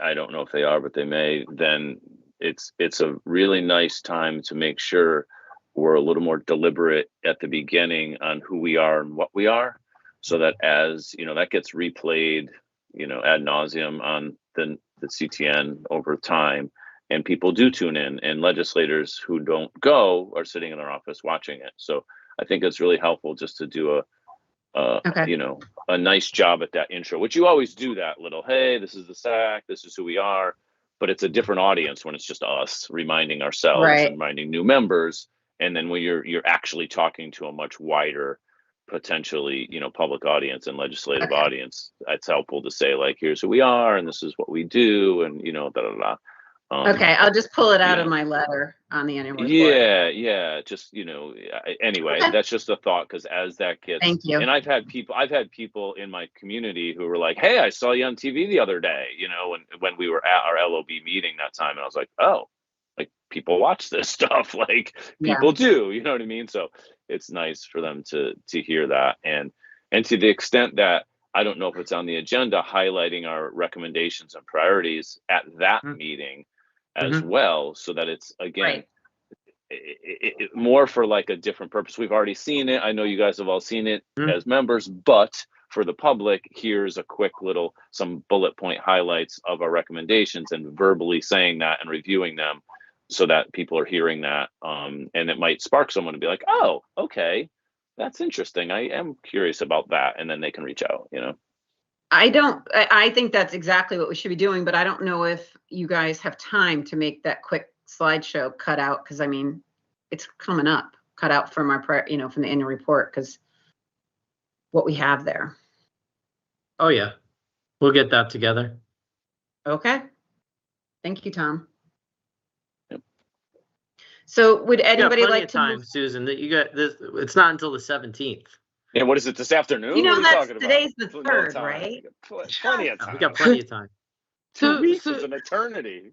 I don't know if they are, but they may, then it's a really nice time to make sure we're a little more deliberate at the beginning on who we are and what we are, so that as you know, that gets replayed, you know, ad nauseum on the CTN over time, and people do tune in, and legislators who don't go are sitting in their office watching it. So I think it's really helpful just to do you know, a nice job at that intro, which you always do, that little, hey, this is the SAC, this is who we are, but it's a different audience when it's just us reminding ourselves and reminding new members. And then when you're actually talking to a much wider, potentially, you know, public audience and legislative audience, it's helpful to say, like, here's who we are and this is what we do, and you know, da da da. Okay, I'll just pull it out of my letter on the annual report. Yeah, just, you know, anyway, that's just a thought, because as that gets, thank you. And I've had people in my community who were like, hey, I saw you on TV the other day, you know, when we were at our LOB meeting that time, and I was like, oh, like people watch this stuff, like people do, you know what I mean? So it's nice for them to hear that, and to the extent that I don't know if it's on the agenda, highlighting our recommendations and priorities at that meeting as well, so that it's, again, it more for like a different purpose. We've already seen it. I know you guys have all seen it as members, but for the public, here's a quick little, some bullet point highlights of our recommendations, and verbally saying that and reviewing them, so that people are hearing that, and it might spark someone to be like, oh, okay, that's interesting, I am curious about that, and then they can reach out, you know. I think that's exactly what we should be doing, but I don't know if you guys have time to make that quick slideshow cut out, because I mean, it's coming up, cut out from our, you know, from the annual report, because what we have there. Oh yeah, we'll get that together. Okay, thank you, Tom. Yep. So would anybody like to time, Susan, that you got this? It's not until the 17th. Yeah, what is it, this afternoon? You know, today's the 3rd, right? Plenty of time. We got plenty of time. 2 weeks is an eternity.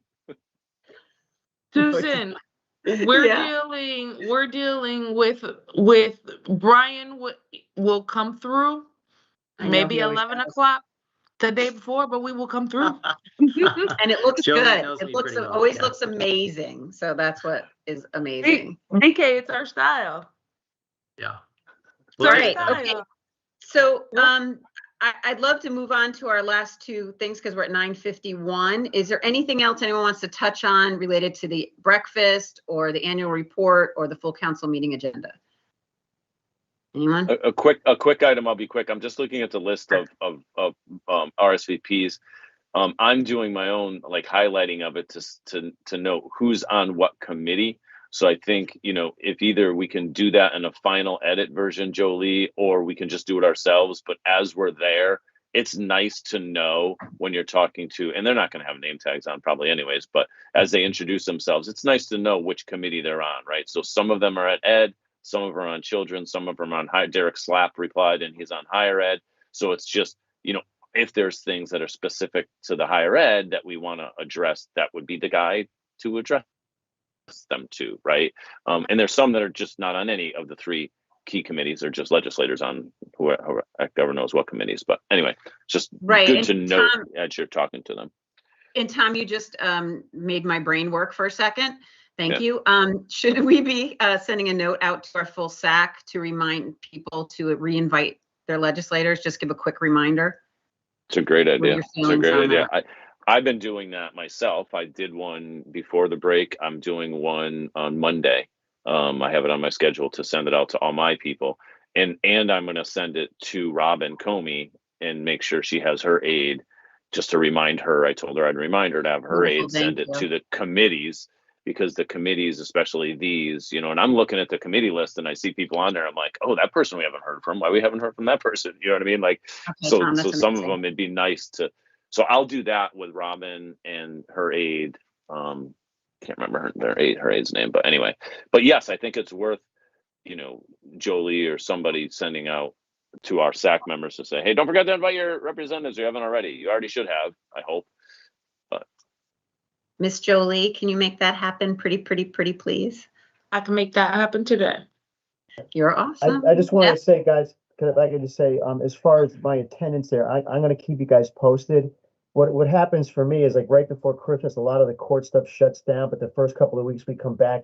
Susan, we're dealing with Brian will come through maybe 11 o'clock the day before, but we will come through. And it looks good. It always looks amazing. So that's what is amazing. DK, it's our style. Yeah. All right. Okay. So I'd love to move on to our last two things, because we're at 9:51. Is there anything else anyone wants to touch on related to the breakfast or the annual report or the full council meeting agenda? Anyone? A quick item. I'll be quick. I'm just looking at the list of RSVPs. I'm doing my own like highlighting of it to know who's on what committee. So I think, you know, if either we can do that in a final edit version, Jolie, or we can just do it ourselves. But as we're there, it's nice to know when you're talking to, and they're not going to have name tags on probably anyways, but as they introduce themselves, it's nice to know which committee they're on, right? So some of them are at ed, some of them are on children, some of them are on high. Derek Slapp replied, and he's on higher ed. So it's just, if there's things that are specific to the higher ed that we want to address, that would be the guy to address them to, right? And there's some that are just not on any of the 3 key committees. They're just legislators on whoever knows what committees. But anyway, just good to know as you're talking to them. And Tom, you just made my brain work for a second. Thank you. Should we be sending a note out to our full SAC to remind people to re-invite their legislators? Just give a quick reminder. It's a great idea. It's a great idea. I've been doing that myself. I did one before the break. I'm doing one on Monday. I have it on my schedule to send it out to all my people. And I'm going to send it to Robin Comey and make sure she has her aide, just to remind her. I told her I'd remind her to have her aide send it to the committees, because the committees, especially these, and I'm looking at the committee list and I see people on there. I'm like, oh, that person we haven't heard from. Why we haven't heard from that person? You know what I mean? Like, so some of them, it'd be nice to. So I'll do that with Robin and her aide. Can't remember her aide's name, but anyway. But yes, I think it's worth, Jolie or somebody sending out to our SAC members to say, hey, don't forget to invite your representatives. You haven't already. You already should have, I hope. Miss Jolie, can you make that happen pretty, please? I can make that happen today. You're awesome. I just want to say, guys, if I could just say, as far as my attendance there, I'm going to keep you guys posted. What happens for me is, like, right before Christmas, a lot of the court stuff shuts down, but the first couple of weeks we come back,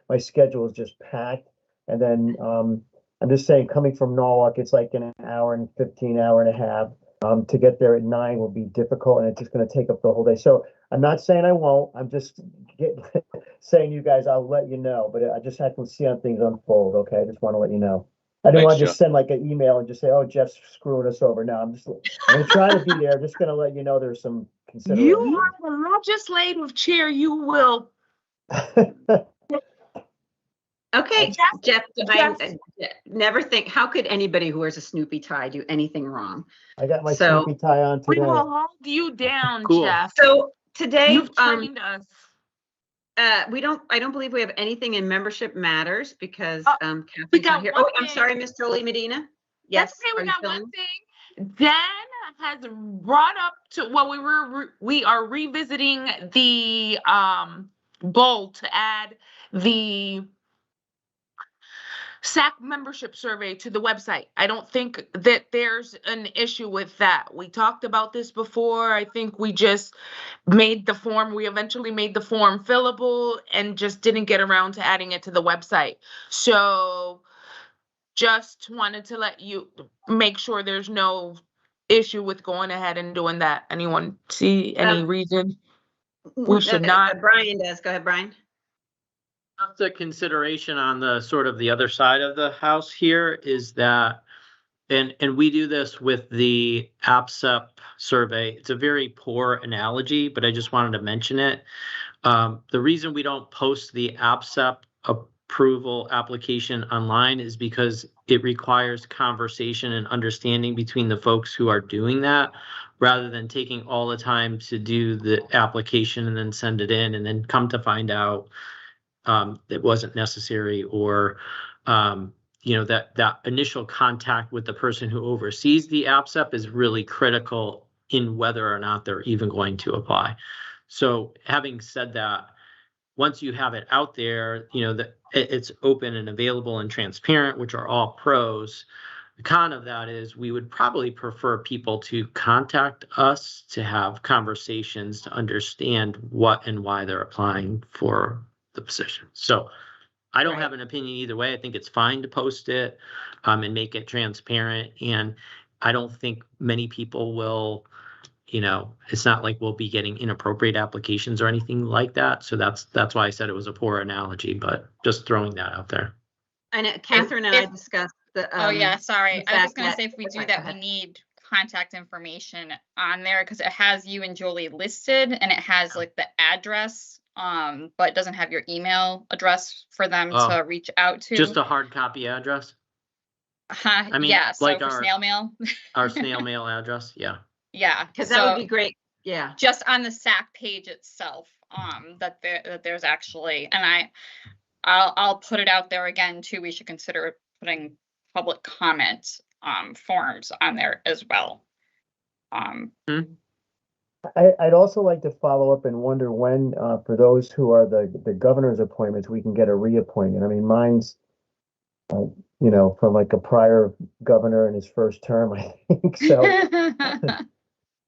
my schedule is just packed. And then I'm just saying, coming from Norwalk, it's like an hour and 15, hour and a half. To get there at 9 will be difficult, and it's just going to take up the whole day. So I'm not saying I won't. I'm just saying, you guys, I'll let you know. But I just have to see how things unfold. Okay, I just want to let you know. I didn't want to just send like an email and just say, "Oh, Jeff's screwing us over." No, I'm going to try to be there. Just going to let you know there's some consideration. You are the legislative chair. You will. Okay, Jeff, I never think, how could anybody who wears a Snoopy tie do anything wrong? I got my Snoopy tie on today. We will hold you down, Cool. Jeff. So today, You've trained us. I don't believe we have anything in membership matters because we Kathy's got not here. one Oh, I'm thing. sorry, Miss Jolie Medina. Yes. That's okay, we got one thing. Dan has brought up we are revisiting the goal to add the SAC membership survey to the website. I don't think that there's an issue with that. We talked about this before. I think we just made the form. We eventually made the form fillable and just didn't get around to adding it to the website. So just wanted to let you make sure there's no issue with going ahead and doing that. Anyone see any reason we should not? Brian does. Go ahead, Brian. The consideration on the sort of the other side of the house here is that, and we do this with the APSEP survey. It's a very poor analogy, but I just wanted to mention it. The reason we don't post the APSEP approval application online is because it requires conversation and understanding between the folks who are doing that, rather than taking all the time to do the application and then send it in and then come to find out it wasn't necessary, or that initial contact with the person who oversees the APSEP is really critical in whether or not they're even going to apply. So having said that, once you have it out there, that it's open and available and transparent, which are all pros. The con of that is we would probably prefer people to contact us to have conversations to understand what and why they're applying for the position. So I don't have an opinion either way. I think it's fine to post it and make it transparent. And I don't think many people will, it's not like we'll be getting inappropriate applications or anything like that. So that's why I said it was a poor analogy, but just throwing that out there. And Catherine and I discussed the. Oh yeah, sorry. I was just going to say, if we do that, we need contact information on there, because it has you and Jolie listed, and it has like the address, but it doesn't have your email address for them to reach out to. Just a hard copy address? I mean, yeah, so like for snail mail. Our snail mail address, yeah. Yeah, because that would be great. Yeah, just on the SAC page itself, that there's actually, and I'll put it out there again too. We should consider putting public comment forms on there as well. I'd also like to follow up and wonder when, for those who are the governor's appointments, we can get a reappointment. I mean, mine's, you know, from like a prior governor in his first term, I think. So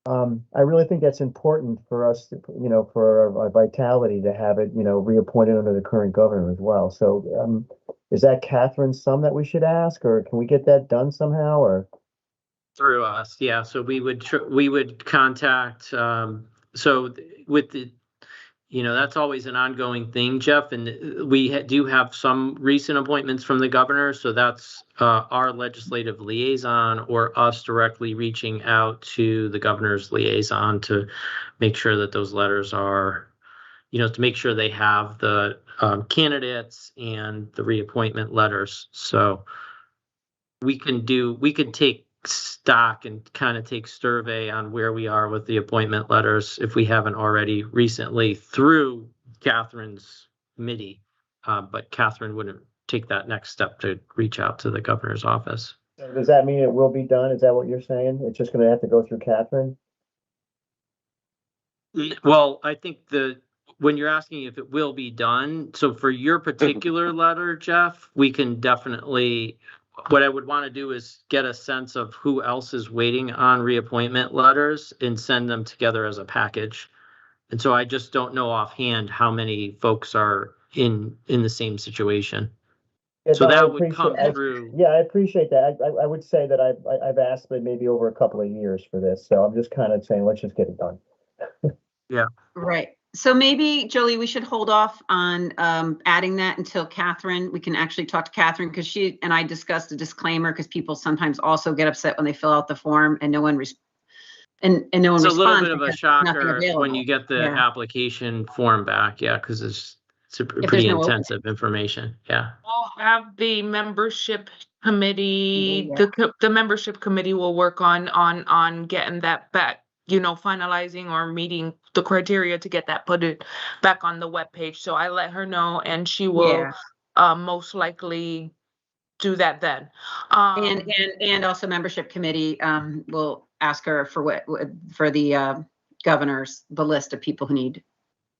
I really think that's important for us, you know, for our vitality to have it, you know, reappointed under the current governor as well. So is that Catherine Sum that we should ask, or can we get that done somehow, or? Through us, yeah. So we would contact. So with the, you know, that's always an ongoing thing, Jeff. And we do have some recent appointments from the governor. So that's our legislative liaison or us directly reaching out to the governor's liaison to make sure that those letters are, you know, to make sure they have the candidates and the reappointment letters. So we could take stock and kind of take survey on where we are with the appointment letters if we haven't already recently through Catherine's committee, but Catherine wouldn't take that next step to reach out to the governor's office. So does that mean it will be done? Is that what you're saying? It's just going to have to go through Catherine? Well, I think when you're asking if it will be done, so for your particular letter, Jeff, we can definitely. What I would want to do is get a sense of who else is waiting on reappointment letters and send them together as a package. And so I just don't know offhand how many folks are in the same situation. Yeah, so no, that would come through. Yeah, I appreciate that. I would say that I've asked maybe over a couple of years for this. So I'm just kind of saying, let's just get it done. Yeah. Right. So maybe, Jolie, we should hold off on adding that until Catherine, we can actually talk to Catherine, because she and I discussed a disclaimer, because people sometimes also get upset when they fill out the form and no one responds. It's a little bit of a shocker when you get the application form back. Yeah, because it's pretty intensive information. Yeah. We'll have the membership committee, the membership committee will work on getting that back, you know, finalizing or meeting the criteria to get that put it back on the webpage. So I let her know, and she will most likely do that then. And also membership committee will ask her for the governors, the list of people who need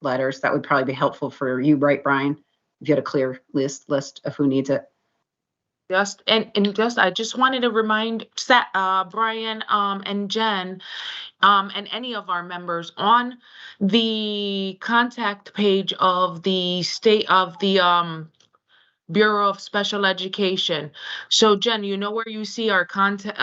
letters. That would probably be helpful for you, right, Brian? If you had a clear list of who needs it. I just wanted to remind Brian and Jen and any of our members on the contact page of the Bureau of Special Education. So Jen, you know where you see our contact,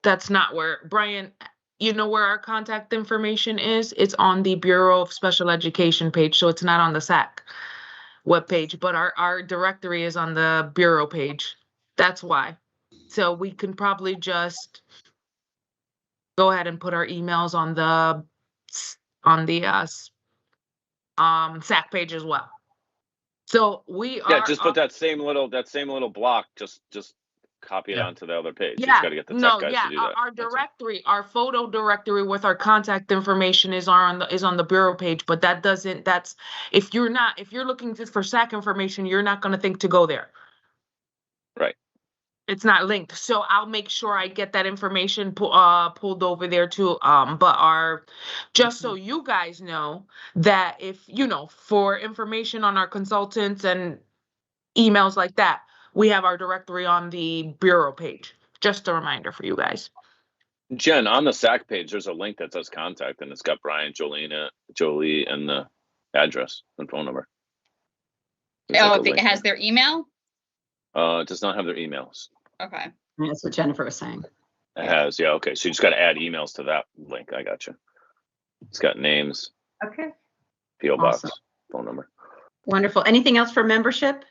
that's not where, Brian, you know where our contact information is? It's on the Bureau of Special Education page, so it's not on the SAC webpage, but our directory is on the Bureau page. That's why. So we can probably just go ahead and put our emails on the SAC page as well. So we are. Yeah, just put that same little block. Just copy it onto the other page. You just got to get the tech guys to do that. Our directory, our photo directory with our contact information is on the Bureau page, but that's if you're looking just for SAC information, you're not going to think to go there. Right. It's not linked. So I'll make sure I get that information pulled over there too. But just so you guys know that if, you know, for information on our consultants and emails like that, we have our directory on the Bureau page. Just a reminder for you guys. Jen, on the SAC page, there's a link that says contact, and it's got Brian, Jolie, and the address and phone number. It has their email? It does not have their emails. Okay. That's what Jennifer was saying. It has, yeah, okay. So you just got to add emails to that link. I got you. It's got names. Okay. PO box, phone number. Wonderful. Anything else for membership?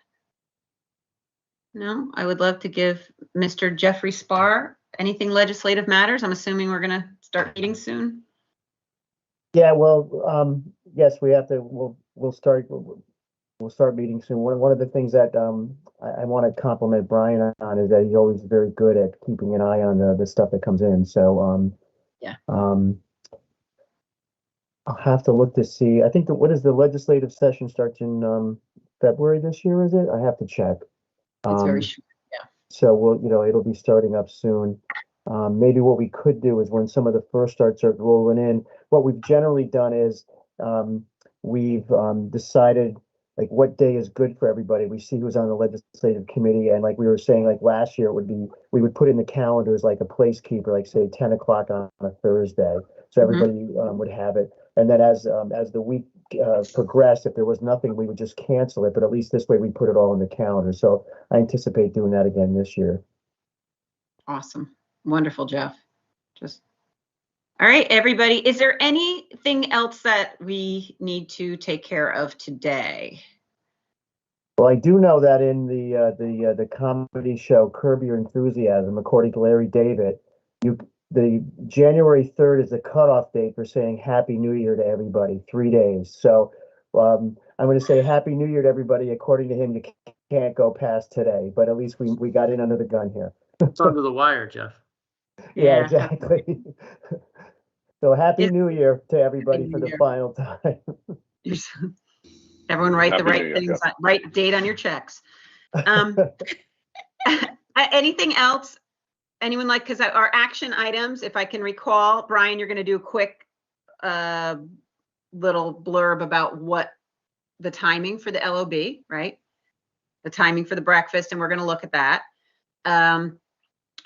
No, I would love to give Mr. Jeffrey Spar anything legislative matters. I'm assuming we're going to start meeting soon. Yeah, well, yes, we have to. We'll start meeting soon. One of the things that I want to compliment Brian on is that he's always very good at keeping an eye on the stuff that comes in. So I'll have to look to see. I think what is the legislative session starts in February this year, is it? I have to check. It's very short. So it'll be starting up soon. Maybe what we could do is when some of the first start rolling in, what we've generally done is we've decided like what day is good for everybody. We see who's on the legislative committee, and like we were saying, like last year we would put in the calendars like a placekeeper, like say 10 o'clock on a Thursday, so everybody would have it. And then as the week progressed, if there was nothing, we would just cancel it. But at least this way, we put it all in the calendar. So I anticipate doing that again this year. Awesome, wonderful, Jeff. All right, everybody. Is there anything else that we need to take care of today? Well, I do know that in the comedy show Curb Your Enthusiasm, according to Larry David, the January 3rd is the cutoff date for saying Happy New Year to everybody, 3 days. So I'm going to say Happy New Year to everybody. According to him, you can't go past today, but at least we got in under the gun here. It's under the wire, Jeff. Yeah, exactly. So Happy New Year to everybody for the final time. Everyone write the right things, right date on your checks. Anything else? Anyone like, because our action items, if I can recall, Brian, you're going to do a quick little blurb about what the timing for the LOB, right? The timing for the breakfast, and we're going to look at that.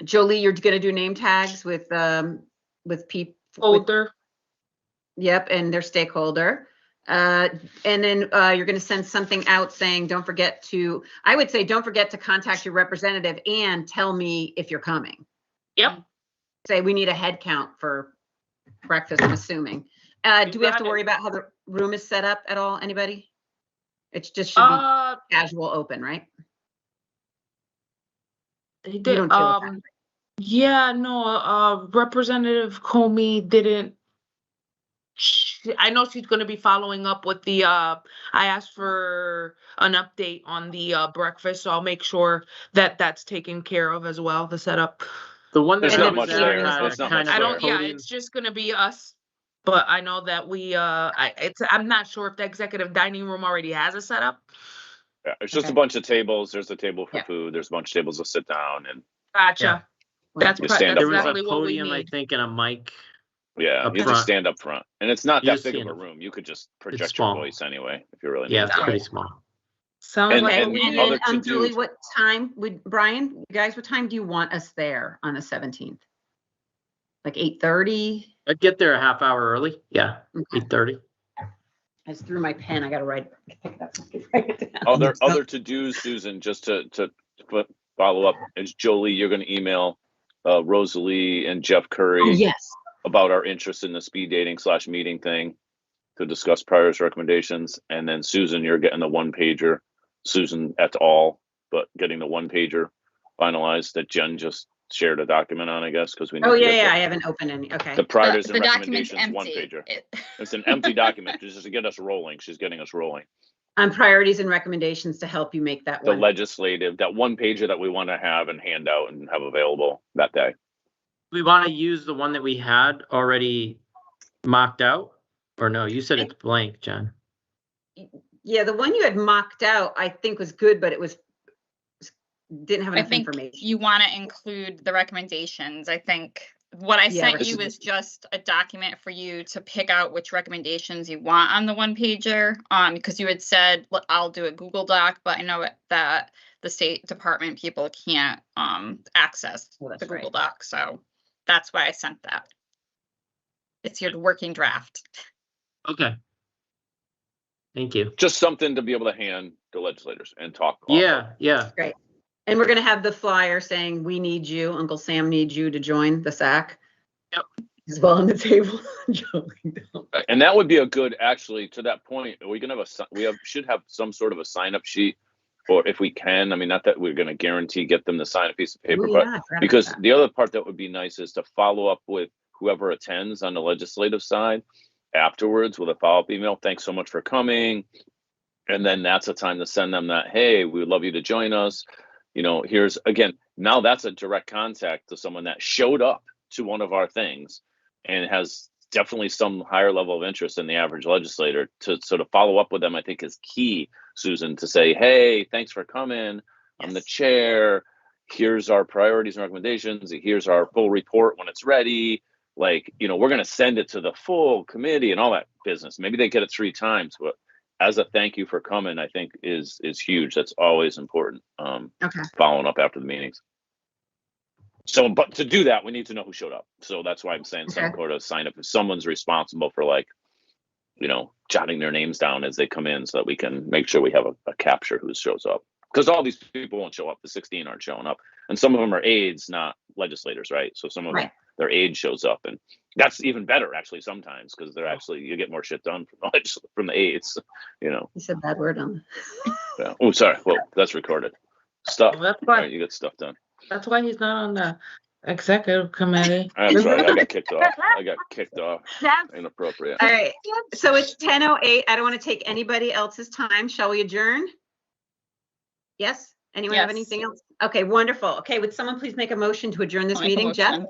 Jolie, you're going to do name tags with people. Holder. Yep, and their stakeholder. And then you're going to send something out saying, I would say, don't forget to contact your representative and tell me if you're coming. Yep. Say we need a head count for breakfast, I'm assuming. Do we have to worry about how the room is set up at all? Anybody? It just should be casual open, right? He did. Yeah, no, Representative Comey didn't. I know she's going to be following up with the, I asked for an update on the breakfast, so I'll make sure that that's taken care of as well, the setup. The one There's that not much there. There's not much there. Yeah, it's just going to be us, but I know that I'm not sure if the executive dining room already has a setup. Yeah, it's just a bunch of tables. There's a table for food. There's a bunch of tables to sit down and. Gotcha. Yeah. That's there was exactly a podium, I think, and a mic. Yeah, you just stand up front, and it's not that big of a room. You could just project your voice anyway if you really need to. Yeah, it's pretty small. Sounds like. And Julie, what time would Brian? You guys, what time do you want us there on the 17th? Like 8:30? I'd get there a half hour early. Yeah, 8:30. I just threw my pen. I got to write it down. Other to-dos, Susan, just to follow up, is Jolie, you're going to email Rosalie and Jeff Curry about our interest in the speed dating / meeting thing to discuss prior's recommendations. And then Susan, you're getting the one pager, Susan et al., but getting the one pager finalized that Jen just shared a document on, I guess, because we. I haven't opened any. Okay. The priorities and recommendations one pager. It's an empty document just to get us rolling. She's getting us rolling. On priorities and recommendations to help you make that the legislative, that one pager that we want to have and hand out and have available that day. We want to use the one that we had already mocked out, or no? You said it's blank, Jen. Yeah, the one you had mocked out, I think, was good, but didn't have enough information. You want to include the recommendations. I think what I sent you is just a document for you to pick out which recommendations you want on the one pager. Because you had said, I'll do a Google Doc, but I know that the State Department people can't access the Google Doc. So that's why I sent that. It's your working draft. Okay. Thank you. Just something to be able to hand to legislators and talk. Yeah. Great. And we're going to have the flyer saying, we need you, Uncle Sam needs you to join the SAC. Yep. As well on the table. And that would be a good, actually, to that point, we can have should have some sort of a sign-up sheet, or if we can, I mean, not that we're going to guarantee get them to sign a piece of paper, but because the other part that would be nice is to follow up with whoever attends on the legislative side afterwards with a follow-up email. Thanks so much for coming. And then that's a time to send them that, hey, we would love you to join us. You know, here's, again, now that's a direct contact to someone that showed up to one of our things and has definitely some higher level of interest in the average legislator. To sort of follow up with them, I think is key, Susan, to say, hey, thanks for coming. I'm the chair. Here's our priorities and recommendations. Here's our full report when it's ready. Like, you know, we're going to send it to the full committee and all that business. Maybe they get it 3 times, but as a thank you for coming, I think is huge. That's always important. Following up after the meetings. So, but to do that, we need to know who showed up. So that's why I'm saying Suncor to sign up if someone's responsible for, like, you know, jotting their names down as they come in, so that we can make sure we have a capture who shows up. Because all these people won't show up. The 16 aren't showing up, and some of them are aides, not legislators, right? So some of them, their aide shows up, and that's even better actually sometimes, because they're actually, you get more shit done from the aides, you know. You said bad word on. Yeah. Oh, sorry. Well, that's recorded. Stuff. Well, that's why you get stuff done. That's why he's not on the executive committee. That's right. I got kicked off. Inappropriate. All right. So it's 10:08. I don't want to take anybody else's time. Shall we adjourn? Yes? Anyone have anything else? Okay, wonderful. Okay, would someone please make a motion to adjourn this meeting? Jeff?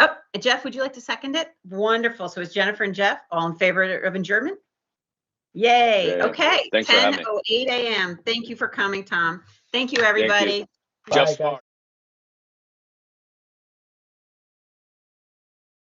Oh, Jeff, would you like to second it? Wonderful. So it's Jennifer and Jeff, all in favor of adjournment? Yay. Yeah. Okay. Thanks for having me. 10:08 a.m. Thank you for coming, Tom. Thank you, everybody. Thank you. Just